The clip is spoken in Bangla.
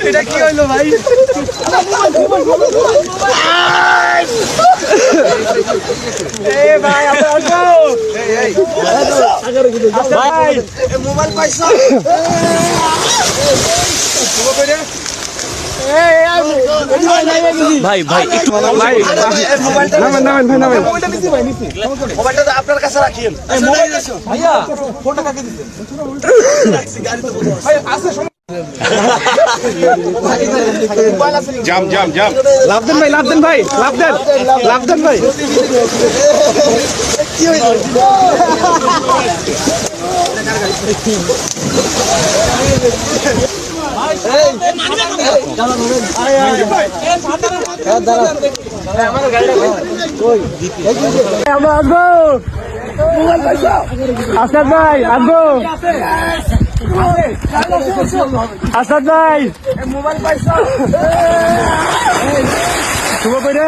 এটা কি হইলো ভাই? ভাই মোবাইল পাইছ? ভাই ভাই একটু মোবাইলটা আপনার কাছে রাখিয়েন। ভাইয়া ফোনটা কাকে দিতে? জাম জাম জাম লাভ দেন ভাই, লাভ দেন ভাই, লাভ দেন, লাভ দেন ভাই। কি হইলো? আমরা আসবো, আসাদ ভাই আসবো, আসাদ ভাই মোবাইল পাইছ? শুভ করে